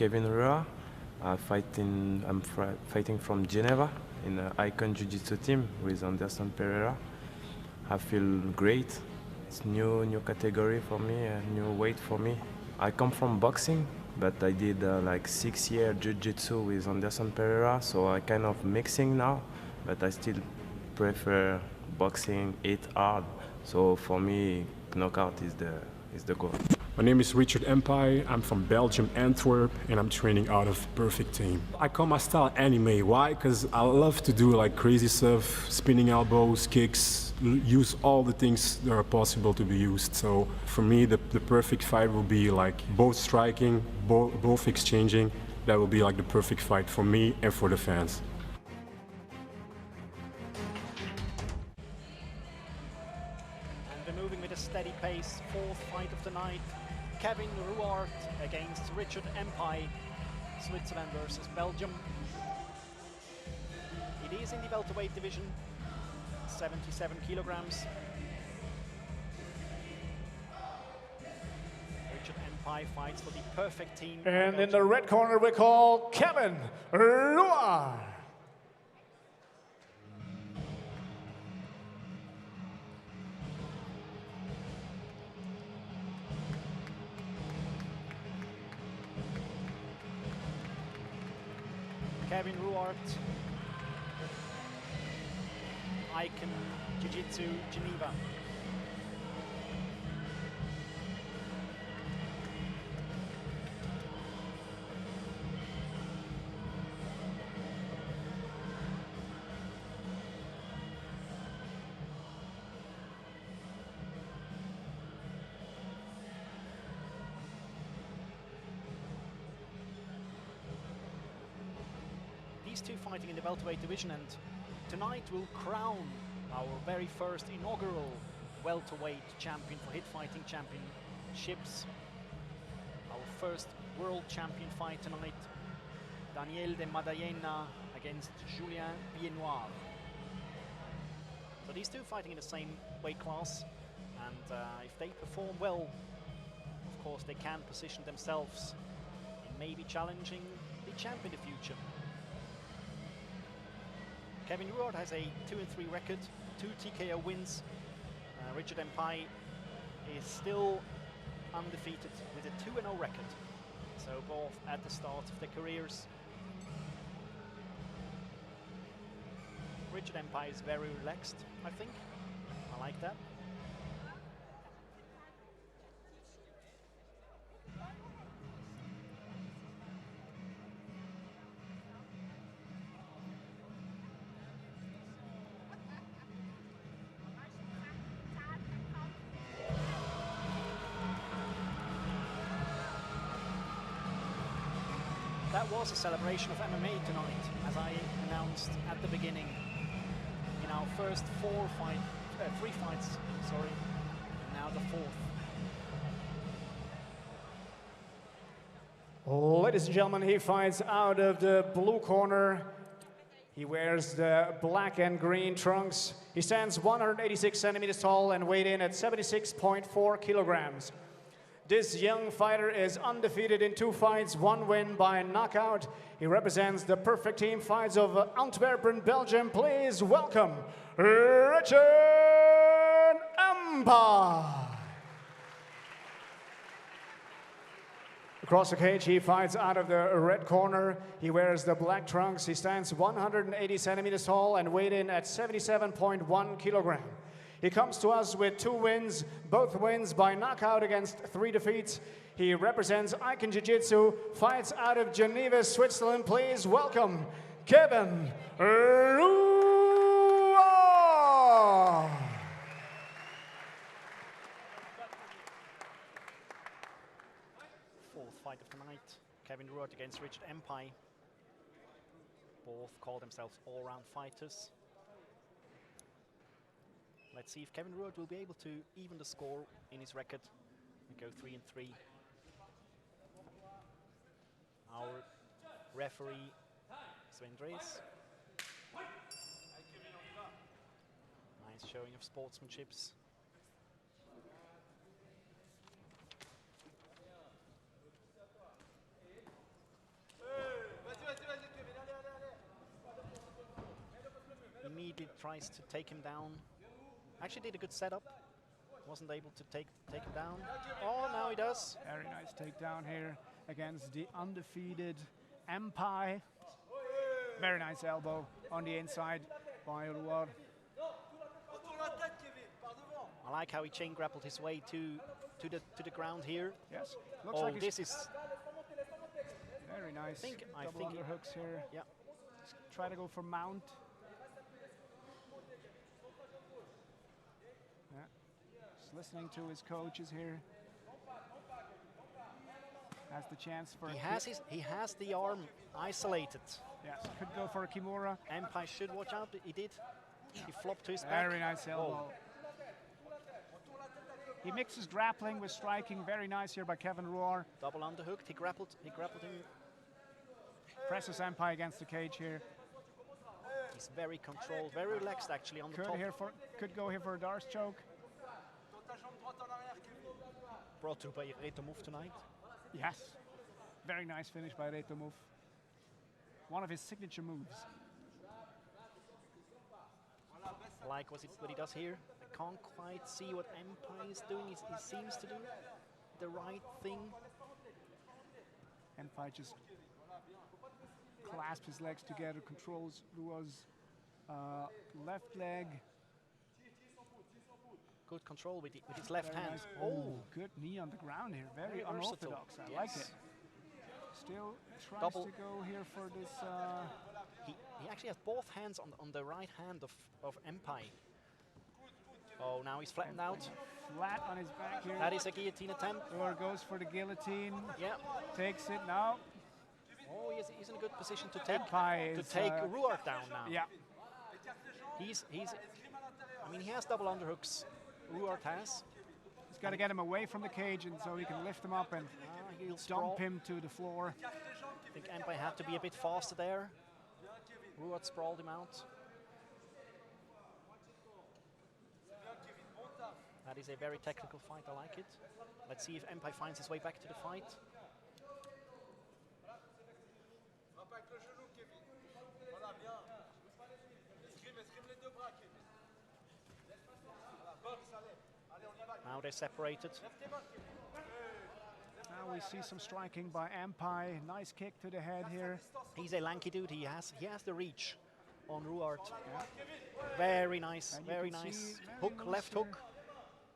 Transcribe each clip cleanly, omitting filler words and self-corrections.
Kevin Ruart. I'm fighting from Geneva in the Icon Jiu-Jitsu team with Anderson Pereira. I feel great. It's new category for me, a new weight for me. I come from boxing, but I did like 6 years Jiu-Jitsu with Anderson Pereira, so I kind of mixing now, but I still prefer boxing, hit hard. So for me, knockout is the goal. My name is Mpayi. I'm from Belgium, Antwerp, and I'm training out of Perfect Team. I call my style anime. Why? Because I love to do like crazy stuff, spinning elbows, kicks, use all the things that are possible to be used. So for me, the perfect fight will be like both striking, both exchanging. That will be like the perfect fight for me and for the fans. And they're moving with a steady pace. Fourth fight of the night. Kevin Ruart against Richard Mpayi, Switzerland versus Belgium. It is in the welterweight division, 77 kilograms. Richard Mpayi fights for the Perfect Team. And in the red corner we call Kevin Ruart. Kevin Ruart, Icon Jiu-Jitsu Geneva. These two fighting in the welterweight division, and tonight will crown our very first inaugural welterweight champion for hit fighting championships. Our first world champion fight tonight, Daniel de Madayena against Julien Biennoir. So these two fighting in the same weight class, and if they perform well, of course they can position themselves in maybe challenging the champ in the future. Kevin Ruart has a 2-3 record, 2 TKO wins. Richard Mpayi is still undefeated with a 2-0 record. So both at the start of their careers. Richard Mpayi is very relaxed, I think. I like that. That was a celebration of MMA tonight, as I announced at the beginning. In our first three fights, sorry, and now the fourth. Ladies and gentlemen, he fights out of the blue corner. He wears the black and green trunks. He stands 186 centimeters tall and weighed in at 76.4 kilograms. This young fighter is undefeated in 2 fights, 1 win by knockout. He represents the Perfect Team fights of Antwerp, Belgium. Please welcome Richard Mpayi. Across the cage, he fights out of the red corner. He wears the black trunks. He stands 180 centimeters tall and weighed in at 77.1 kilograms. He comes to us with 2 wins, both wins by knockout against 3 defeats. He represents Icon Jiu-Jitsu, fights out of Geneva, Switzerland. Please welcome Kevin Ruart. Fourth fight of the night, Kevin Ruart against Richard Mpayi. Both call themselves all-round fighters. Let's see if Kevin Ruart will be able to even the score in his record and go 3-3. Our referee, Sven Drees. Nice showing of sportsmanship. tries to take him down. Actually did a good setup. Wasn't able to take him down. Oh, now he does. Very nice takedown here against the undefeated Mpayi. Very nice elbow on the inside by Ruart. I like how he chain grappled his way to the ground here. Yes. Looks Oh, like this is very nice. I Double think underhooks here. yeah. Try to go for mount. Yeah. Just listening to his coaches here. Has the chance for. He has the arm isolated. Yes, could go for a Kimura. Mpayi should watch out. He did. He flopped to his back. Very nice elbow. He mixes grappling with striking. Very nice here by Kevin Ruart. Double underhooked. He grappled him. Presses Mpayi against the cage here. He's very controlled, very relaxed actually on the top. Could go here for a Darce choke. Brought to by Reto Move tonight. Yes. Very nice finish by Reto Move. One of his signature moves. I like what he does here. I can't quite see what Mpayi is doing. He seems to do the right thing. Mpayi just clasps his legs together, controls Ruart's left leg. Good control with his left hand. Nice. Oh, good knee on the ground here. Very unorthodox. I like it. Still tries to go here for this. He actually has both hands on the right hand of Mpayi. Oh, now he's flattened out. Flat on his back here. That is a guillotine attempt. Ruart goes for the guillotine. Yeah. Takes it now. Oh, he's in a good position to take Mpayi Ruart down now. Yeah. I mean, he has double underhooks. Ruart has. He's got to get him away from the cage, and so he can lift him up and dump him to the floor. I think Mpayi had to be a bit faster there. Ruart sprawled him out. That is a very technical fight. I like it. Let's see if Mpayi finds his way back to the fight. Now they're separated. Now we see some striking by Mpayi. Nice kick to the head here. He's a lanky dude. He has the reach on Ruart. Yeah. Very nice, very nice. Hook, left hook.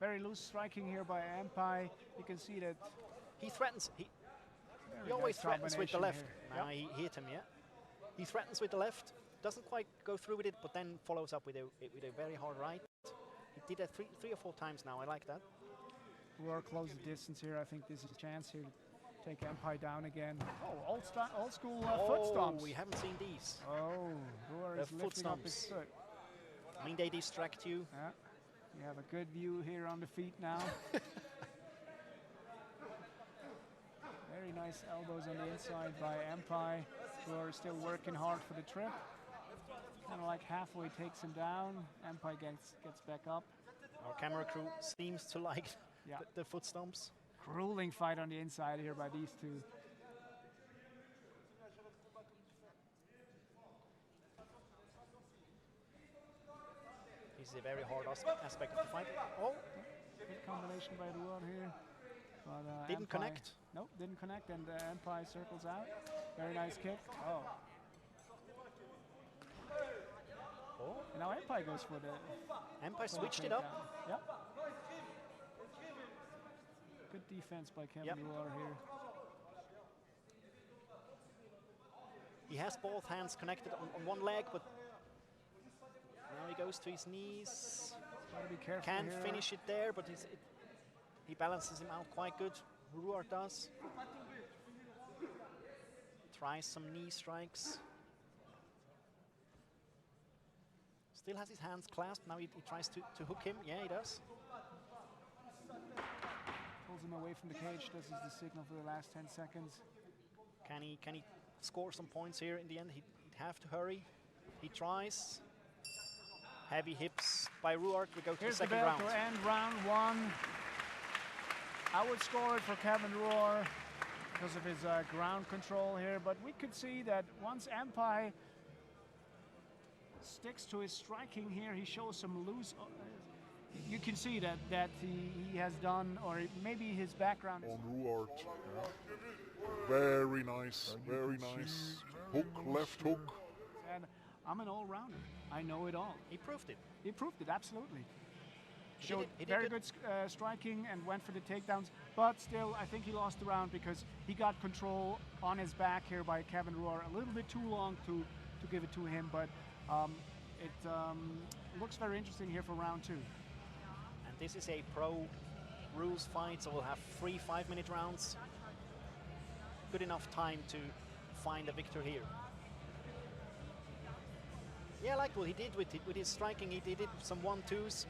Very loose striking here by Mpayi. You can see that he threatens. He always threatens with the left. Now he hit him. Yeah. He threatens with the left. Doesn't quite go through with it, but then follows up with a very hard right. He did that three or four times now. I like that. Ruart close the distance here. I think this is a chance here to take Mpayi down again. Oh, old school foot stomps. We haven't seen these. Oh, Ruart is lifting up his foot. I mean, they distract you. Yeah. You have a good view here on the feet now. Very nice elbows on the inside by Mpayi, who are still working hard for the trip. Kind of like halfway takes him down. Mpayi gets back up. Our camera crew seems to like the foot stomps. Grueling fight on the inside here by these two. This is a very hard aspect of the fight. Oh! Good combination by Ruart here. But, didn't connect? Nope, didn't connect, and Mpayi circles out. Very nice kick. Oh. And now Mpayi goes for the... Mpayi switched it up. Yep. Good defense by Kevin Ruart here. He has both hands connected on one leg, but now he goes to his knees. Gotta be careful. Can't finish it there, but he balances him out quite good. Ruart does. Tries some knee strikes. Still has his hands clasped. Now he tries to hook him. Yeah, he does. Pulls him away from the cage. This is the signal for the last 10 seconds. Can he score some points here in the end? He'd have to hurry. He tries. Heavy hips by Ruart. We go to the second round. Here's the bell to end round one. I would score it for Kevin Ruart because of his ground control here, but we could see that once Mpayi sticks to his striking here. He shows some loose. You can see that he has done, or maybe his background is. On Ruart. Very nice, very nice. Hook, left hook. And I'm an all-rounder. I know it all. He proved it. He proved it, absolutely. He Showed did very good striking and went for the takedowns, but still, I think he lost the round because he got control on his back here by Kevin Ruart. A little bit too long to give it to him, but it looks very interesting here for round 2. And this is a pro rules fight, so we'll have 3 5-minute rounds. Good enough time to find a victor here. Yeah, I liked what he did with his striking. He did some 1-2s,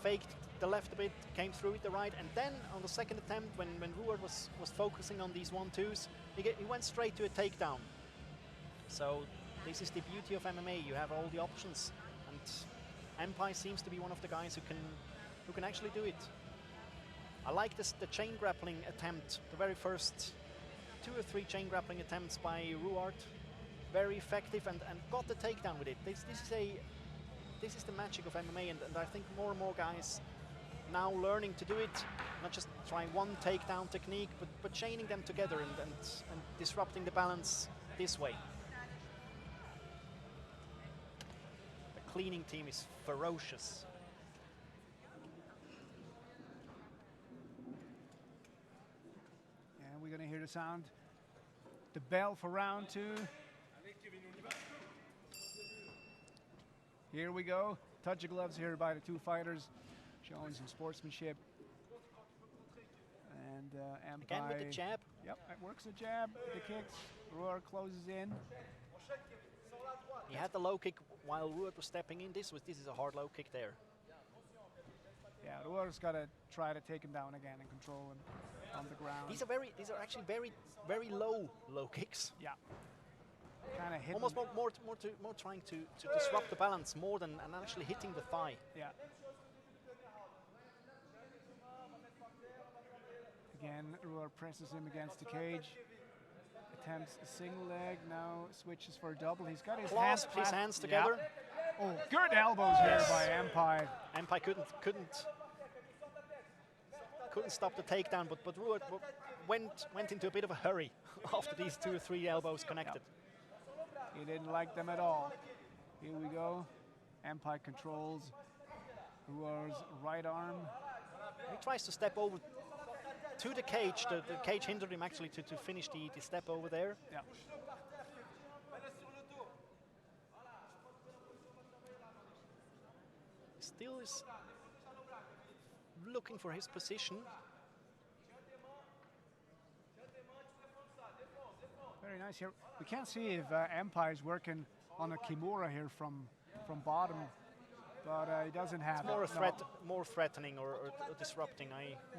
faked the left a bit, came through with the right, and then on the second attempt, when Ruart was focusing on these 1-2s, he went straight to a takedown. So this is the beauty of MMA. You have all the options, and Mpayi seems to be one of the guys who can actually do it. I like the chain grappling attempt, the very first 2 or 3 chain grappling attempts by Ruart. Very effective and got the takedown with it. This is the magic of MMA, and I think more and more guys now learning to do it, not just trying one takedown technique, but chaining them together and disrupting the balance this way. The cleaning team is ferocious. And we're going to hear the sound. The bell for round 2. Here we go. Touch of gloves here by the 2 fighters, showing some sportsmanship. And Mpayi. Again with the jab. Yep, it works the jab, the kicks. Ruart closes in. He had the low kick while Ruart was stepping in. This is a hard low kick there. Yeah, Ruart's got to try to take him down again and control him on the ground. These are actually very low kicks. Yeah. Kind of hit almost more trying to disrupt the balance more than actually hitting the thigh. Yeah. Again, Ruart presses him against the cage. Attempts a single leg, now switches for a double. He's got his hands together. Yeah. Oh, good elbows here by Mpayi. Mpayi couldn't stop the takedown, but Ruart went into a bit of a hurry after these 2 or 3 elbows connected. Yep. He didn't like them at all. Here we go. Mpayi controls Ruart's right arm. He tries to step over to the cage. The cage hindered him actually to finish the step over there. Yeah. Still is looking for his position. Very nice here. We can't see if Mpayi is working on a Kimura here from bottom, but he doesn't have it's more it. a threat, more threatening or disrupting.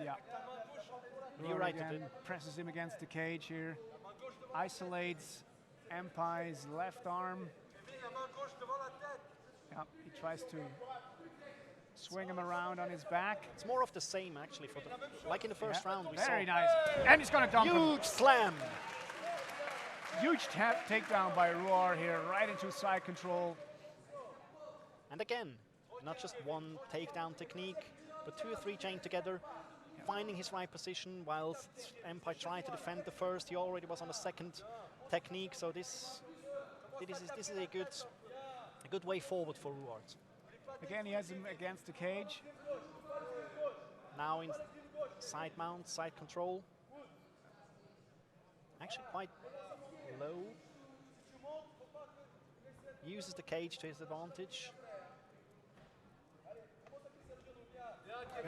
Yeah. You're right. Again, presses him against the cage here. Isolates Mpayi's left arm. Yeah, he tries to swing him around on his back. It's more of the same actually like in the first round we saw. Very nice. And he's going to dump him. Huge slam. Huge takedown by Ruart here, right into side control. And again, not just one takedown technique, but 2 or 3 chained together, finding his right position whilst Mpayi tried to defend the first. He already was on the second technique, so this is a good way forward for Ruart. Again, he has him against the cage. Now in side mount, side control. Actually quite low. Uses the cage to his advantage.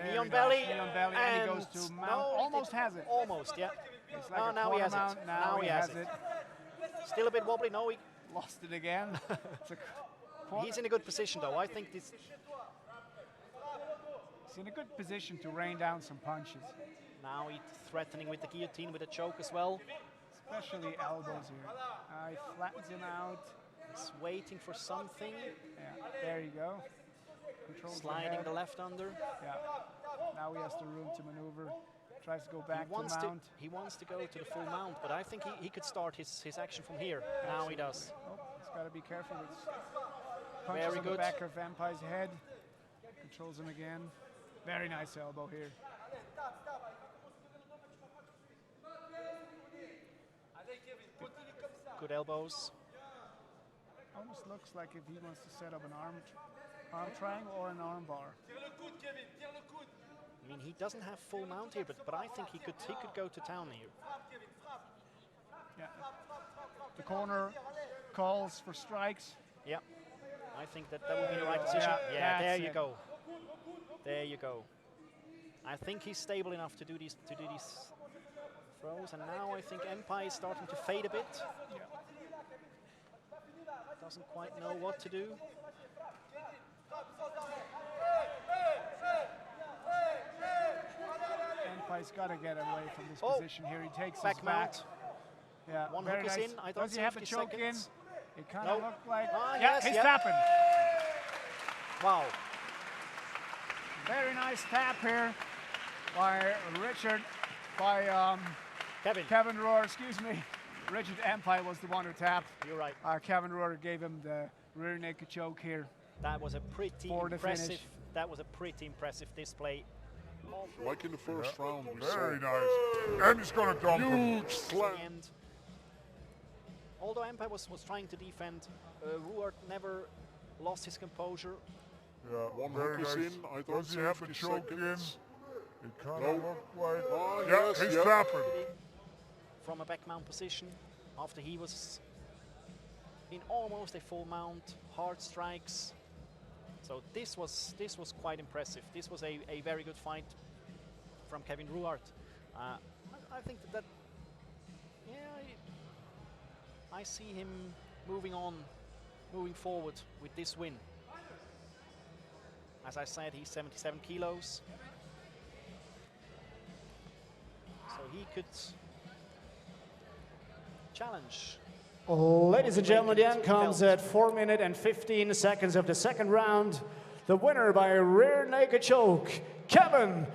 Knee on belly, and he goes to mount. Almost has it. Almost, yeah. It's like now he has mount. it. Now he has it. Still a bit wobbly. No, he lost it again. He's in a good position, though. I think this. He's in a good position to rain down some punches. Now he's threatening with the guillotine with a choke as well. Especially elbows here. He flattens him out. He's waiting for something. Yeah, there you go. Controls sliding the left under. Yeah. Now he has the room to maneuver. Tries to go back to mount. He wants to go to the full mount, but I think he could start his action from here. Now he does. Oh, he's got to be careful with punches Very on the good. back of Mpayi's head. Controls him again. Very nice elbow here. Good elbows. Almost looks like if he wants to set up an arm triangle or an arm bar. I mean, he doesn't have full mount here, but I think he could go to town here. Yeah. The corner calls for strikes. Yeah, I think that would be the right decision. Yeah, there you go. There you go. I think he's stable enough to do these throws, and now I think Mpayi is starting to fade a bit. Yeah. Doesn't quite know what to do. Mpayi's got to get away from this position here. He takes back his back. mount. Yeah, One very hook is nice. in. I don't Does he see have the 50 choke seconds. in? It kind Nope. of looked like. Ah, yeah, yes, he's yep. tapping. Wow. Very nice tap here by Richard, by Kevin Ruart, excuse me. Richard Mpayi was the one who tapped. You're right. Kevin Ruart gave him the rear naked choke here. That was a pretty For the impressive. finish. That was a pretty impressive display. Like in the first round, we Very saw nice. And he's going to dump him. huge slam. And although Mpayi was trying to defend, Ruart never lost his composure. Yeah, One very hook is nice. in. I don't Does he see have the 50 choke seconds. in? It kind No. of looked like. Oh, yeah, yes, he's yeah. tapping. From a back mount position after he was in almost a full mount, hard strikes. So this was quite impressive. This was a very good fight from Kevin Ruart. I think that yeah, I see him moving forward with this win. As I said, he's 77 kilos. So he could challenge. Ladies and gentlemen, the end Welterweight comes belt. at 4 minutes and 15 seconds of the second round. The winner by rear naked choke, Kevin